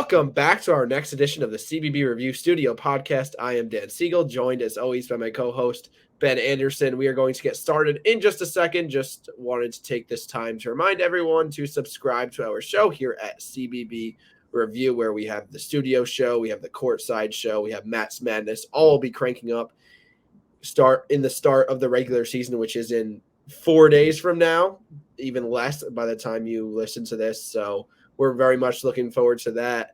Welcome back to our next edition of the CBB Review Studio podcast. I am Dan Siegel, joined as always by my co-host, Ben Anderson. We are going to get started in just a second. Just wanted to take this time to remind everyone to subscribe to our show here at CBB Review, where we have the studio show, we have the courtside show, we have Matt's Madness. All will be cranking up start of the regular season, which is in 4 days from now, even less by the time you listen to this. So we're very much looking forward to that.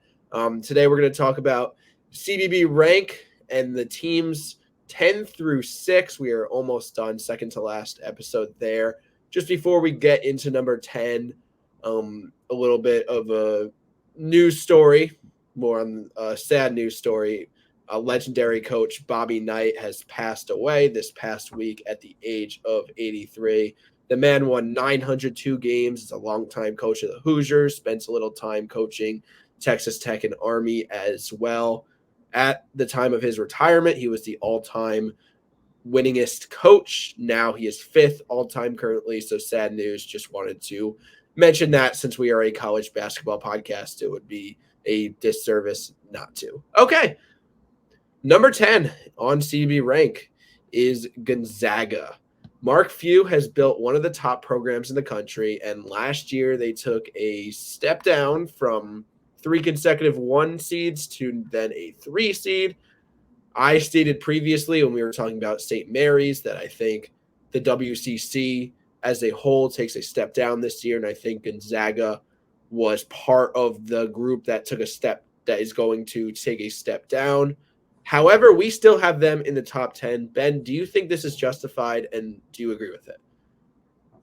Today we're going to talk about CBB rank and the teams 10 through 6. We are almost done, second to last episode there. Just before we get into number 10, a little bit of a news story, more on a sad news story. A legendary coach, Bobby Knight, has passed away this past week at the age of 83. The man won 902 games. He's a longtime coach of the Hoosiers, spent a little time coaching Texas Tech and Army as well. At the time of his retirement, he was the all-time winningest coach. Now he is 5th all-time currently, so sad news. Just wanted to mention that since we are a college basketball podcast, it would be a disservice not to. Okay, number 10 on CBB rank is Gonzaga. Mark Few has built one of the top programs in the country, and last year they took a step down from 3 consecutive 1 seeds to then a 3 seed. I stated previously when we were talking about St. Mary's that I think the WCC as a whole takes a step down this year, and I think Gonzaga was part of the group that took a step that is going to take a step down. However, we still have them in the top 10. Ben, do you think this is justified, and do you agree with it?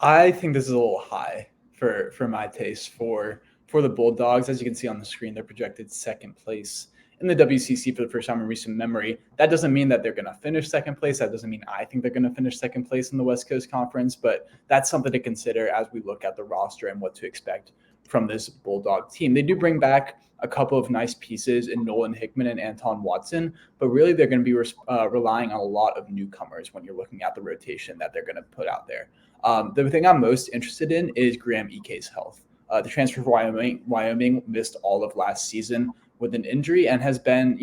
I think this is a little high for my taste for the Bulldogs. As you can see on the screen, they're projected second place in the WCC for the first time in recent memory. That doesn't mean that they're going to finish second place. That doesn't mean I think they're going to finish second place in the West Coast Conference, but that's something to consider as we look at the roster and what to expect from this Bulldog team. They do bring back a couple of nice pieces in Nolan Hickman and Anton Watson, but really they're going to be relying on a lot of newcomers when you're looking at the rotation that they're going to put out there. The thing I'm most interested in is Graham Ike's health. The transfer for Wyoming missed all of last season with an injury and has been,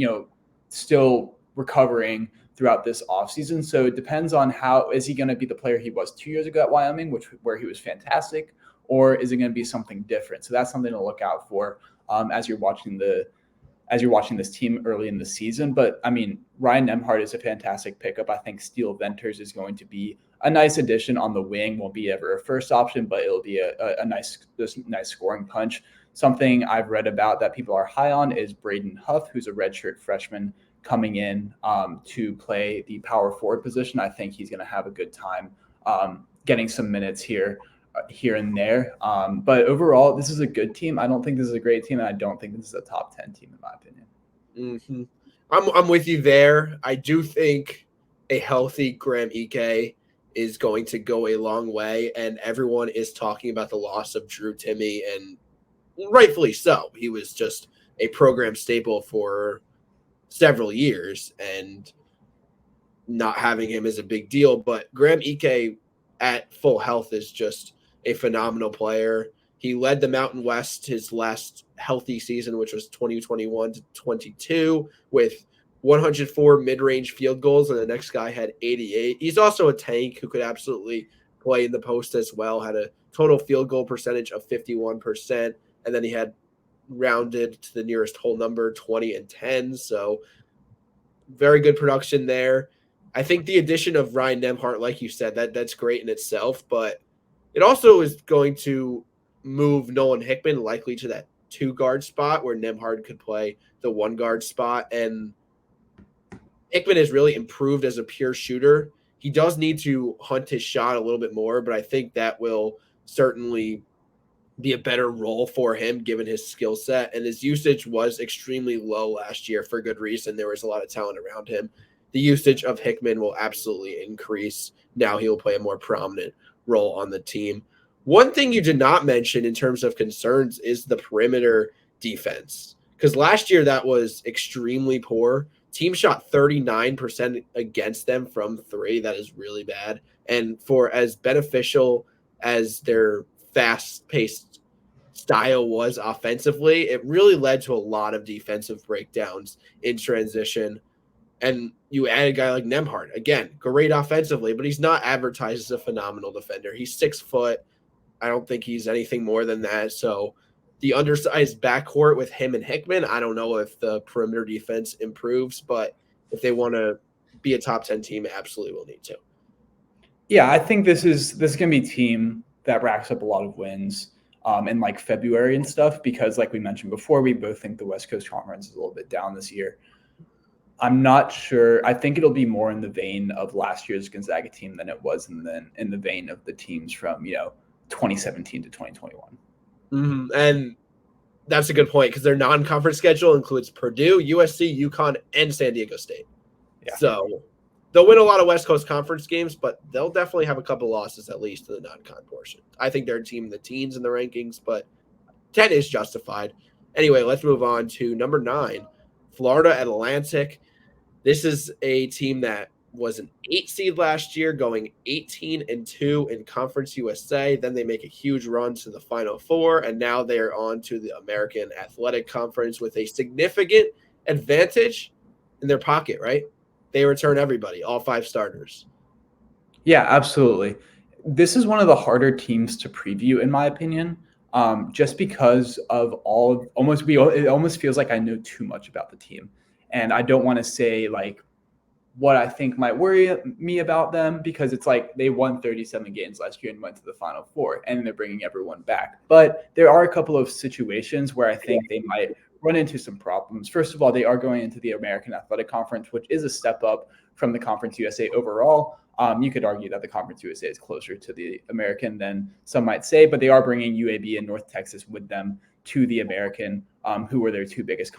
still recovering throughout this offseason. So it depends on how is he going to be the player he was 2 years ago at Wyoming, where he was fantastic, or is it going to be something different? So that's something to look out for as you're watching this team early in the season. But I mean, Ryan Nembhard is a fantastic pickup. I think Steele Venters is going to be a nice addition on the wing. Won't be ever a first option, but it'll be a nice scoring punch. Something I've read about that people are high on is Braden Huff, who's a redshirt freshman coming in to play the power forward position. I think he's going to have a good time getting some minutes here and there. But overall, this is a good team. I don't think this is a great team, and I don't think this is a top 10 team in my opinion. Mm-hmm. I'm with you there. I do think a healthy Graham Ike is going to go a long way, and everyone is talking about the loss of Drew Timme, and rightfully so. He was just a program staple for several years, and not having him is a big deal. But Graham Ike at full health is just a phenomenal player. He led the Mountain West his last healthy season, which was 2021 to 22, with 104 mid-range field goals, and the next guy had 88. He's also a tank who could absolutely play in the post as well, had a total field goal percentage of 51%, and then he had rounded to the nearest whole number, 20 and 10, so very good production there. I think the addition of Ryan Nembhard, like you said, that's great in itself, but it also is going to move Nolan Hickman likely to that 2-guard spot where Nembhard could play the 1-guard spot. And Hickman has really improved as a pure shooter. He does need to hunt his shot a little bit more, but I think that will certainly be a better role for him given his skill set. And his usage was extremely low last year for good reason. There was a lot of talent around him. The usage of Hickman will absolutely increase. Now he will play a more prominent role on the team. One thing you did not mention in terms of concerns is the perimeter defense, because last year that was extremely poor. Team shot 39% against them from 3. That is really bad. And for as beneficial as their fast-paced style was offensively, it really led to a lot of defensive breakdowns in transition. And you add a guy like Nembhard, again, great offensively, but he's not advertised as a phenomenal defender. He's 6 foot. I don't think he's anything more than that. So the undersized backcourt with him and Hickman, I don't know if the perimeter defense improves, but if they want to be a top 10 team, it absolutely will need to. Yeah, I think this is going to be a team that racks up a lot of wins in like February and stuff, because like we mentioned before, we both think the West Coast Conference is a little bit down this year. I'm not sure. I think it'll be more in the vein of last year's Gonzaga team than it was in the vein of the teams from 2017 to 2021. Mm-hmm. And that's a good point, because their non-conference schedule includes Purdue, USC, UConn, and San Diego State. Yeah. So they'll win a lot of West Coast Conference games, but they'll definitely have a couple losses at least in the non-con portion. I think they're a team in the teens in the rankings, but 10 is justified. Anyway, let's move on to number 9, Florida Atlantic. This is a team that was an 8 seed last year, going 18-2 in Conference USA. Then they make a huge run to the Final Four, and now they're on to the American Athletic Conference with a significant advantage in their pocket, right? They return everybody, all 5 starters. Yeah, absolutely. This is one of the harder teams to preview, in my opinion, just because of it almost feels like I know too much about the team. And I don't want to say like what I think might worry me about them, because it's like they won 37 games last year and went to the Final Four, and they're bringing everyone back. But there are a couple of situations where I think they might run into some problems. First of all, they are going into the American Athletic Conference, which is a step up from the Conference USA overall. You could argue that the Conference USA is closer to the American than some might say, but they are bringing UAB and North Texas with them to the American, who were their 2 biggest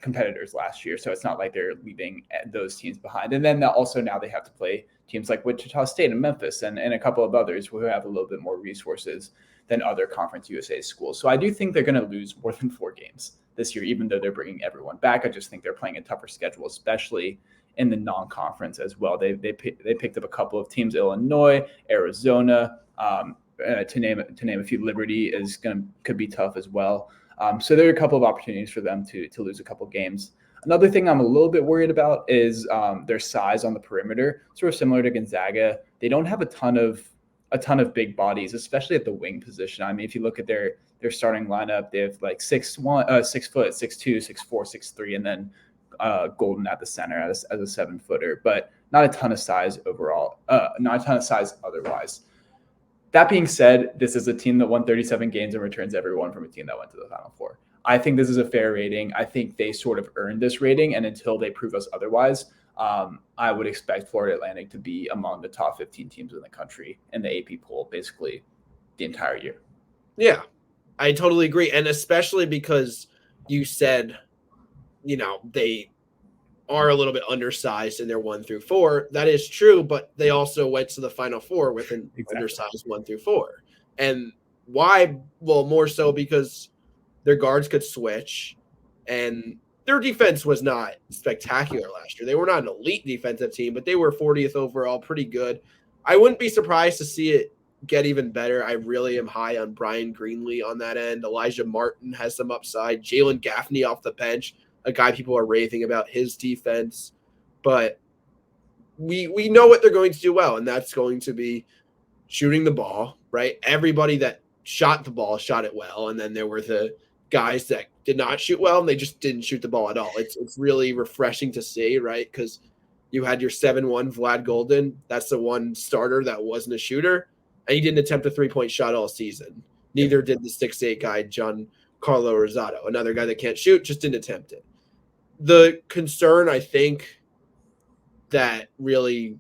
competitors last year. So it's not like they're leaving those teams behind. And then also now they have to play teams like Wichita State and Memphis and a couple of others who have a little bit more resources than other Conference USA schools. So I do think they're going to lose more than 4 games this year, even though they're bringing everyone back. I just think they're playing a tougher schedule, especially in the non-conference as well. They picked up a couple of teams, Illinois, Arizona, to name a few. Liberty could be tough as well. So there are a couple of opportunities for them to lose a couple of games. Another thing I'm a little bit worried about is their size on the perimeter. Sort of similar to Gonzaga, they don't have a ton of big bodies, especially at the wing position. I mean, if you look at their starting lineup, they have like 6'1", 6 foot, 6'2", 6'4", 6'3", and then Golden at the center as a 7-footer, but not a ton of size overall. Not a ton of size otherwise. That being said, this is a team that won 37 games and returns everyone from a team that went to the Final Four. I think this is a fair rating. I think they sort of earned this rating, and until they prove us otherwise, I would expect Florida Atlantic to be among the top 15 teams in the country in the AP poll basically the entire year. Yeah, I totally agree. And especially because you said, they are a little bit undersized in their 1 through 4. That is true, but they also went to the Final Four with an undersized 1 through 4. And why? Well, more so because their guards could switch, and their defense was not spectacular last year. They were not an elite defensive team, but they were 40th overall, pretty good. I wouldn't be surprised to see it get even better. I really am high on Brian Greenlee on that end. Elijah Martin has some upside. Jalen Gaffney off the bench, a guy people are raving about his defense. But we know what they're going to do well, and that's going to be shooting the ball, right? Everybody that shot the ball shot it well, and then there were the guys that did not shoot well, and they just didn't shoot the ball at all. It's really refreshing to see, right? Because you had your 7-1 Vlad Golden. That's the one starter that wasn't a shooter, and he didn't attempt a 3-point shot all season. Neither did the 6'8" guy, Giancarlo Rosado, another guy that can't shoot, just didn't attempt it. The concern, I think, that really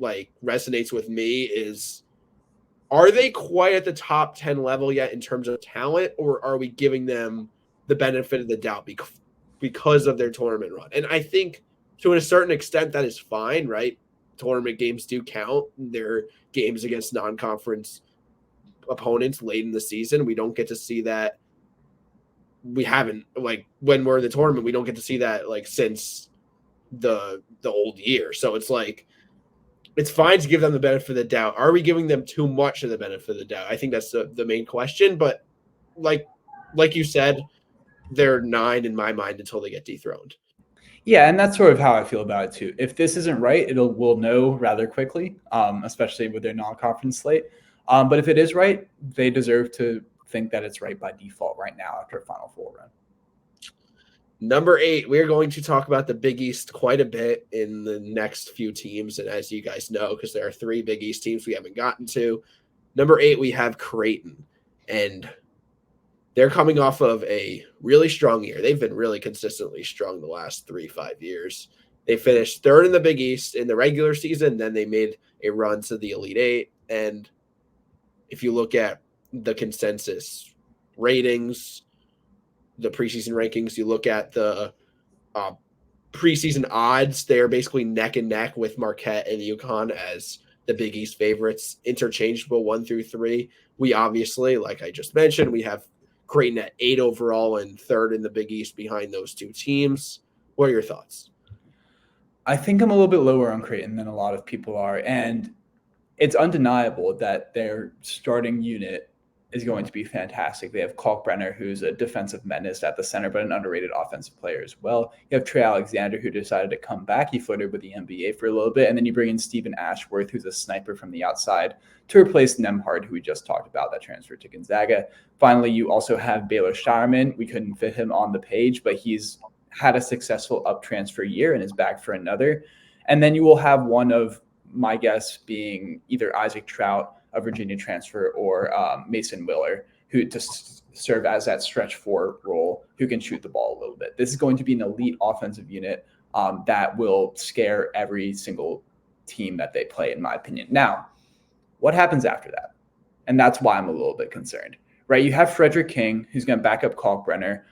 resonates with me is, are they quite at the top 10 level yet in terms of talent, or are we giving them the benefit of the doubt because of their tournament run? And I think to a certain extent that is fine, right? Tournament games do count. They're games against non-conference opponents late in the season. We don't get to see that. We haven't, when we're in the tournament, we don't get to see that since the old year. So it's fine to give them the benefit of the doubt. Are we giving them too much of the benefit of the doubt? I think that's the main question. But like you said, they're 9 in my mind until they get dethroned. Yeah, and that's sort of how I feel about it too. If this isn't right, we'll know rather quickly, especially with their non-conference slate. But if it is right, they deserve to think that it's right by default right now after a Final Four run. Number 8, we're going to talk about the Big East quite a bit in the next few teams. And as you guys know, because there are 3 Big East teams we haven't gotten to. Number 8, we have Creighton. And they're coming off of a really strong year. They've been really consistently strong the last 3-5 years. They finished 3rd in the Big East in the regular season. Then they made a run to the Elite 8. And if you look at the consensus ratings, the preseason rankings, you look at the preseason odds, they're basically neck and neck with Marquette and UConn as the Big East favorites, interchangeable 1 through 3. We obviously, like I just mentioned, we have Creighton at 8 overall and 3rd in the Big East behind those 2 teams. What are your thoughts? I think I'm a little bit lower on Creighton than a lot of people are, and it's undeniable that their starting unit is going to be fantastic. They have Kalkbrenner, who's a defensive menace at the center, but an underrated offensive player as well. You have Trey Alexander, who decided to come back. He flirted with the NBA for a little bit. And then you bring in Stephen Ashworth, who's a sniper from the outside, to replace Nemhard, who we just talked about, that transferred to Gonzaga. Finally, you also have Baylor Shireman. We couldn't fit him on the page, but he's had a successful up transfer year and is back for another. And then you will have one of my guess being either Isaac Trout, a Virginia transfer, or Mason Willer, who to serve as that stretch 4 role, who can shoot the ball a little bit. This is going to be an elite offensive unit that will scare every single team that they play, in my opinion. Now, what happens after that? And that's why I'm a little bit concerned, right? You have Frederick King, who's going to back up Kalkbrenner,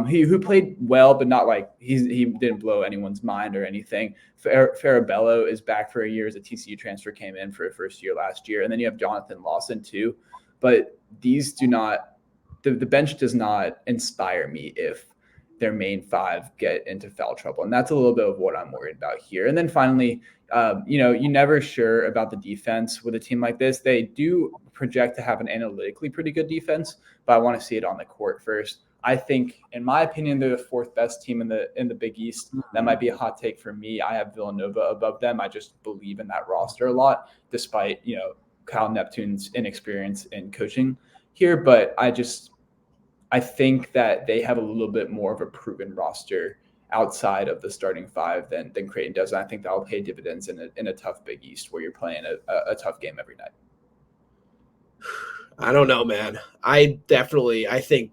who played well, but not like he didn't blow anyone's mind or anything. Farabello is back for a year as a TCU transfer, came in for a first year last year. And then you have Jonathan Lawson too. But these do not, the bench does not inspire me if their main 5 get into foul trouble. And that's a little bit of what I'm worried about here. And then finally, you're never sure about the defense with a team like this. They do project to have an analytically pretty good defense, but I want to see it on the court first. I think, in my opinion, they're the 4th best team in the Big East. That might be a hot take for me. I have Villanova above them. I just believe in that roster a lot, despite Kyle Neptune's inexperience in coaching here. But I think that they have a little bit more of a proven roster outside of the starting 5 than Creighton does. And I think that will pay dividends in a tough Big East where you're playing a tough game every night. I don't know, man. I think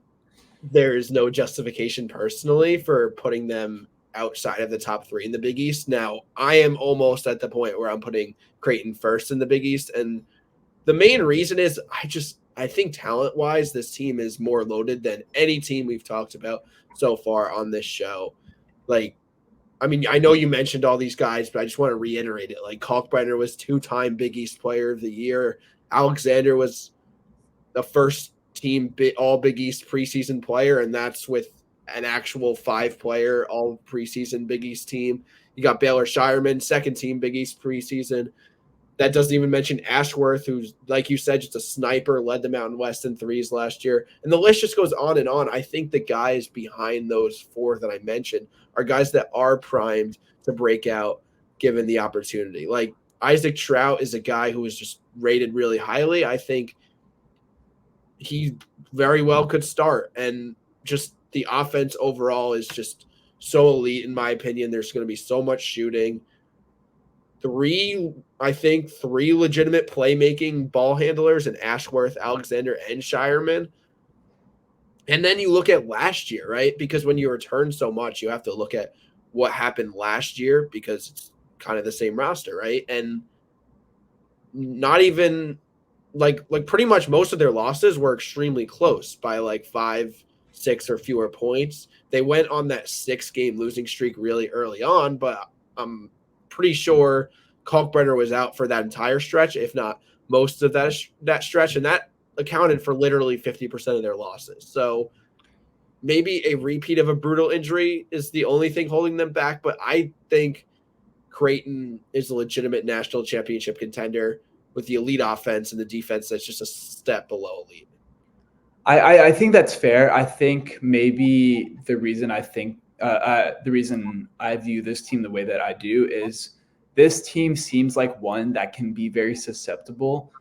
there is no justification personally for putting them outside of the top 3 in the Big East. Now, I am almost at the point where I'm putting Creighton first in the Big East. And the main reason is I think talent-wise, this team is more loaded than any team we've talked about so far on this show. I know you mentioned all these guys, but I just want to reiterate it. Kalkbrenner was 2-time Big East Player of the Year. Alexander was the first team all Big East preseason player, and that's with an actual 5-player all preseason Big East team. You got Baylor Shireman, 2nd team Big East preseason. That doesn't even mention Ashworth, who's, like you said, just a sniper, led the Mountain West in threes last year. And the list just goes on and on. I think the guys behind those 4 that I mentioned are guys that are primed to break out given the opportunity. Isaac Trout is a guy who was just rated really highly. I think he very well could start, and just the offense overall is just so elite in my opinion. There's going to be so much shooting. 3 legitimate playmaking ball handlers in Ashworth, Alexander, and Shireman. And then you look at last year, right? Because when you return so much, you have to look at what happened last year because it's kind of the same roster, right? And not even pretty much most of their losses were extremely close by 5, 6 or fewer points. They went on that 6-game losing streak really early on, but I'm pretty sure Kalkbrenner was out for that entire stretch, if not most of that stretch, and that accounted for literally 50% of their losses. So maybe a repeat of a brutal injury is the only thing holding them back, but I think Creighton is a legitimate national championship contender with the elite offense and the defense that's just a step below elite. I think that's fair. I think maybe the reason I view this team the way that I do is this team seems like one that can be very susceptible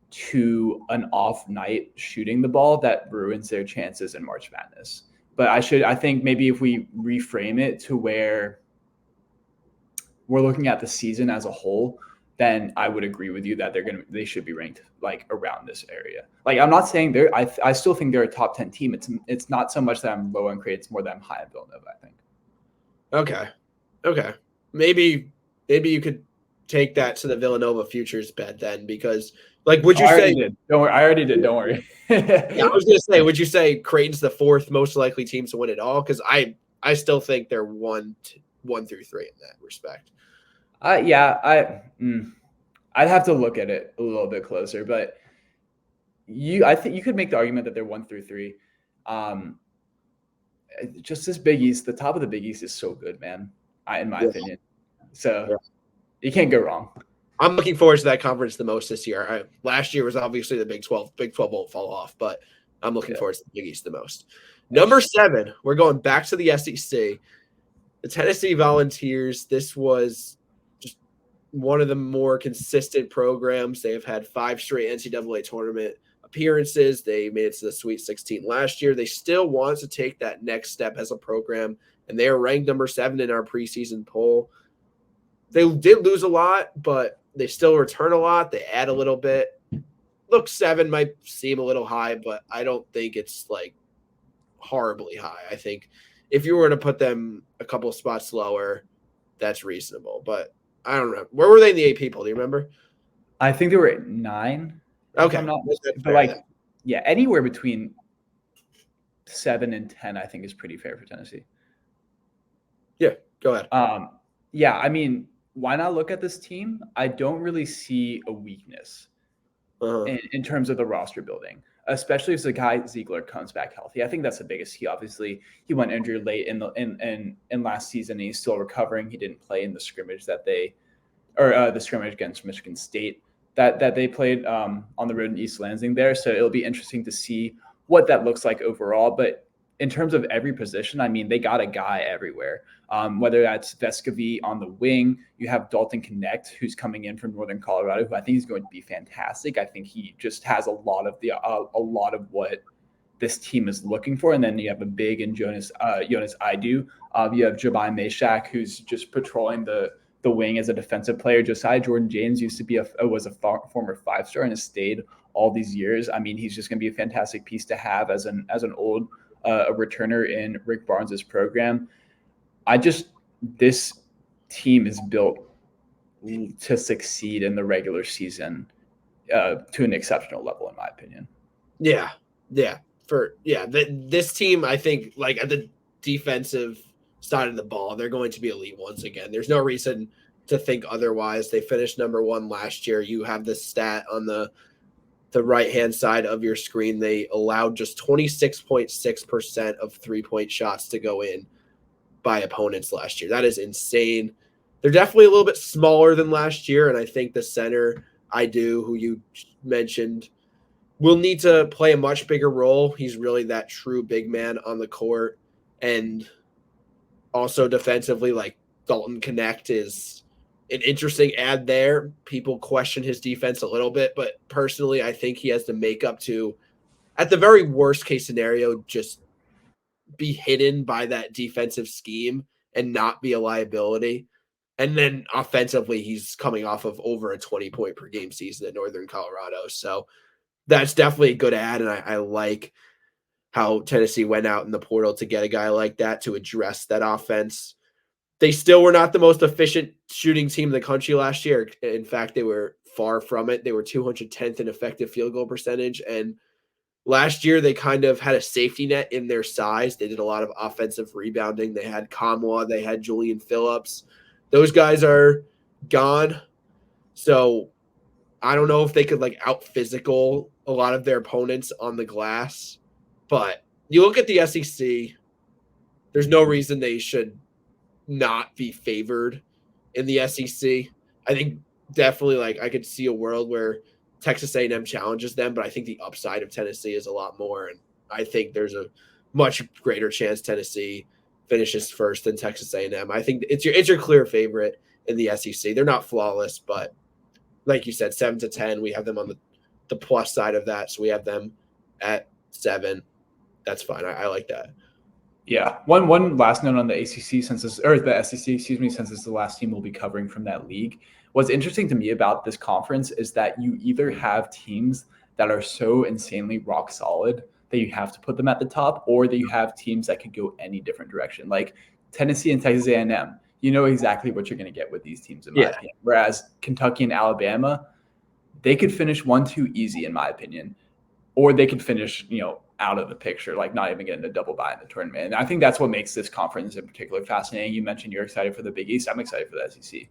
to an off night shooting the ball that ruins their chances in March Madness. But I think maybe if we reframe it to where we're looking at the season as a whole, then I would agree with you that they should be ranked like around this area. Like I'm not saying I still think they're a top 10 team. It's not so much that I'm low on Creighton, it's more that I'm high on Villanova, I think. Okay. Maybe you could take that to the Villanova futures bet then, because like would you say did. Don't worry, I already did. Don't worry. Yeah, I was gonna say, would you say Creighton's the fourth most likely team to win it all? Because I still think they're 1 through 3 in that respect. I'd have to look at it a little bit closer, but I think you could make the argument that they're 1 through 3. Just this Big East, the top of the Big East is so good, man. In my opinion, so you can't go wrong. I'm looking forward to that conference the most this year. Last year was obviously the Big 12. Big 12 won't fall off, but I'm looking forward to the Big East the most. Number 7, we're going back to the SEC. The Tennessee Volunteers. This was just one of the more consistent programs. They have had 5 straight NCAA tournament appearances. They made it to the Sweet 16 last year. They still want to take that next step as a program, and they are ranked number 7 in our preseason poll. They did lose a lot, but they still return a lot. They add a little bit. Look, 7 might seem a little high, but I don't think it's like horribly high. I think if you were to put them a couple of spots lower, that's reasonable. But I don't know. Where were they in the AP poll? Do you remember? I think they were at 9. Okay. But like, yeah, anywhere between 7 and 10, I think is pretty fair for Tennessee. Yeah, go ahead. Yeah, I mean, why not look at this team? I don't really see a weakness in terms of the roster building, especially if Zakai Ziegler comes back healthy. I think that's the biggest key. Obviously, he went injured late in last season, and he's still recovering. He didn't play in the scrimmage the scrimmage against Michigan State that they played on the road in East Lansing there. So it'll be interesting to see what that looks like overall. But in terms of every position, I mean, they got a guy everywhere. Whether that's Vescovi on the wing, you have Dalton Connect, who's coming in from Northern Colorado, who I think is going to be fantastic. I think he just has a lot of what this team is looking for. And then you have a big and Jonas Idu. You have Jabai Meshach, who's just patrolling the wing as a defensive player. Josiah Jordan-James was a former 5-star and has stayed all these years. I mean, he's just going to be a fantastic piece to have as an old a returner in Rick Barnes's program. This team is built to succeed in the regular season to an exceptional level, in my opinion. This team, I think, like at the defensive side of the ball, they're going to be elite once again. There's no reason to think otherwise. They finished number 1 last year. You have the stat on the right-hand side of your screen. They allowed just 26.6% of three-point shots to go in by opponents last year. That is insane. They're definitely a little bit smaller than last year, and I think the center, Idu, who you mentioned, will need to play a much bigger role. He's really that true big man on the court. And also defensively, like Dalton Connect is an interesting add there. People question his defense a little bit, but personally, I think he has the makeup to, at the very worst case scenario, just be hidden by that defensive scheme and not be a liability. And then offensively, he's coming off of over a 20-point per game season at Northern Colorado. So that's definitely a good add. And I like how Tennessee went out in the portal to get a guy like that to address that offense. They still were not the most efficient shooting team in the country last year. In fact, they were far from it. They were 210th in effective field goal percentage. And last year, they kind of had a safety net in their size. They did a lot of offensive rebounding. They had Kamwa. They had Julian Phillips. Those guys are gone. So I don't know if they could like out-physical a lot of their opponents on the glass. But you look at the SEC, there's no reason they should not be favored in the SEC. I think definitely like I could see a world where Texas A&M challenges them, but I think the upside of Tennessee is a lot more. And I think there's a much greater chance Tennessee finishes first than Texas A&M. I think it's your clear favorite in the SEC. They're not flawless, but like you said, 7-10. We have them on the plus side of that, so we have them at 7. That's fine. I like that. Yeah. One last note on the ACC since this, or the SEC, excuse me, since it's the last team we'll be covering from that league. What's interesting to me about this conference is that you either have teams that are so insanely rock solid that you have to put them at the top, or that you have teams that could go any different direction. Like Tennessee and Texas A&M, you know exactly what you're going to get with these teams, in my opinion. Whereas Kentucky and Alabama, they could finish 1-2 easy, in my opinion, or they could finish, out of the picture, like not even getting a double bye in the tournament. And I think that's what makes this conference in particular fascinating. You mentioned you're excited for the Big East. I'm excited for the SEC.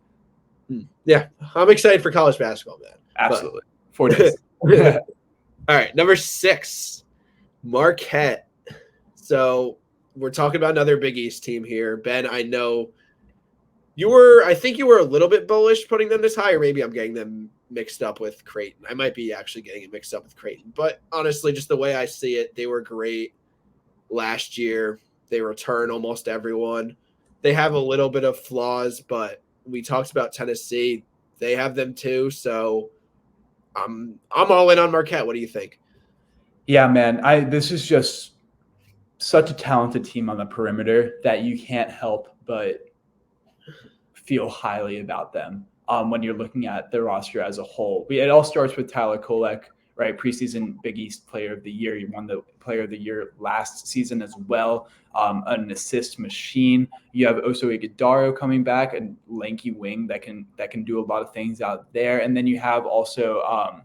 Yeah, I'm excited for college basketball, man. Absolutely. 4 days. All right, number 6, Marquette. So we're talking about another Big East team here. Ben, I know I think you were a little bit bullish putting them this high, or maybe I'm getting them mixed up with Creighton. I might be actually getting it mixed up with Creighton. But honestly, just the way I see it, they were great last year. They return almost everyone. They have a little bit of flaws, but we talked about Tennessee. They have them too. So I'm all in on Marquette. What do you think? Yeah, man. This is just such a talented team on the perimeter that you can't help but feel highly about them when you're looking at the roster as a whole. It all starts with Tyler Kolek, right? Preseason Big East Player of the Year. He won the Player of the Year last season as well. An assist machine. You have Oso Ighodaro coming back, a lanky wing that can do a lot of things out there. And then you have also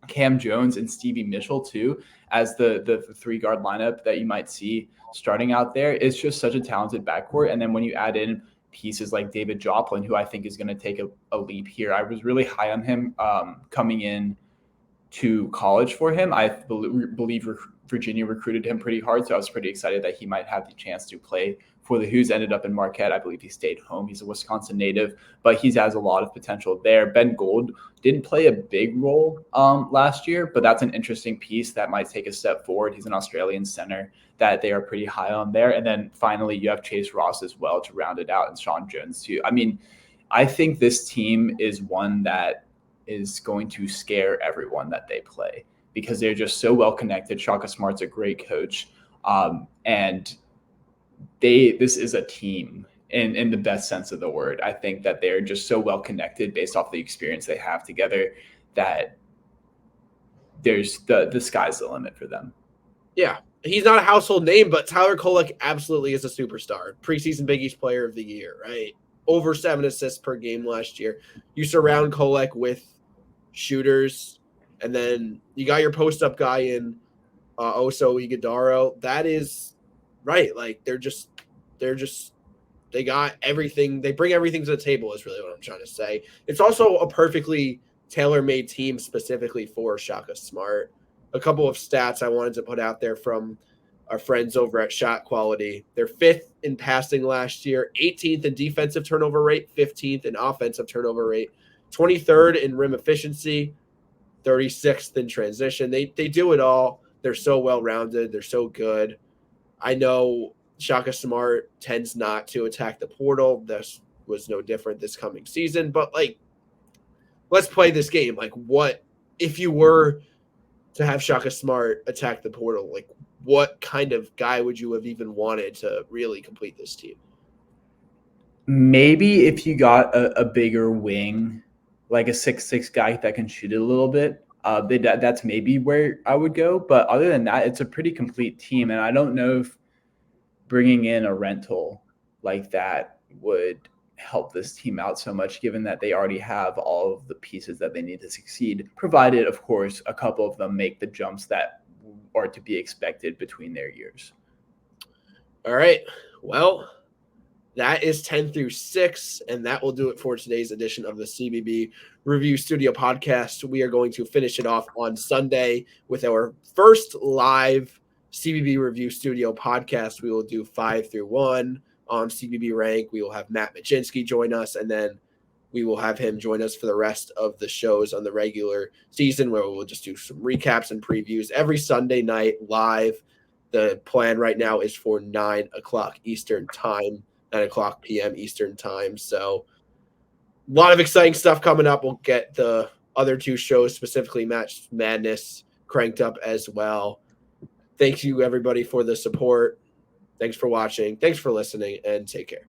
Cam Jones and Stevie Mitchell too, as the 3-guard lineup that you might see starting out there. It's just such a talented backcourt. And then when you add in pieces like David Joplin, who I think is going to take a leap here. I was really high on him coming in to college for him. I believe Virginia recruited him pretty hard, so I was pretty excited that he might have the chance to play for the Hoos. Ended up in Marquette. I believe he stayed home. He's a Wisconsin native, but he has a lot of potential there. Ben Gold didn't play a big role last year, but that's an interesting piece that might take a step forward. He's an Australian center that they are pretty high on there. And then finally, you have Chase Ross as well to round it out, and Sean Jones too. I mean, I think this team is one that is going to scare everyone that they play because they're just so well connected. Shaka Smart's a great coach, and this is a team in the best sense of the word. I think that they're just so well connected based off the experience they have together that there's the sky's the limit for them. Yeah. He's not a household name, but Tyler Kolek absolutely is a superstar. Preseason Big East Player of the Year, right? Over 7 assists per game last year. You surround Kolek with shooters, and then you got your post-up guy in Oso Ighodaro. That is right. Like they got everything. They bring everything to the table is really what I'm trying to say. It's also a perfectly tailor-made team specifically for Shaka Smart. A couple of stats I wanted to put out there from our friends over at Shot Quality. They're 5th in passing last year, 18th in defensive turnover rate, 15th in offensive turnover rate, 23rd in rim efficiency, 36th in transition. They do it all. They're so well-rounded. They're so good. I know Shaka Smart tends not to attack the portal. This was no different this coming season. But, let's play this game. What if you were to have Shaka Smart attack the portal? What kind of guy would you have even wanted to really complete this team? Maybe if you got a bigger wing, like a 6'6" guy that can shoot it a little bit, that's maybe where I would go. But other than that, it's a pretty complete team. And I don't know if bringing in a rental like that would help this team out so much, given that they already have all of the pieces that they need to succeed, provided, of course, a couple of them make the jumps that are to be expected between their years. All right. Well, that is 10 through 6, and that will do it for today's edition of the CBB Review Studio podcast. We are going to finish it off on Sunday with our first live CBB Review Studio podcast. We will do 5 through 1 on CBB Rank. We will have Matt Machinsky join us, and then we will have him join us for the rest of the shows on the regular season, where we'll just do some recaps and previews every Sunday night live The plan right now is for 9 o'clock Eastern time, 9 o'clock p.m. Eastern time. So a lot of exciting stuff coming up. We'll get the other two shows, specifically Match Madness, cranked up as well. Thank you, everybody, for the support. Thanks for watching. Thanks for listening, and take care.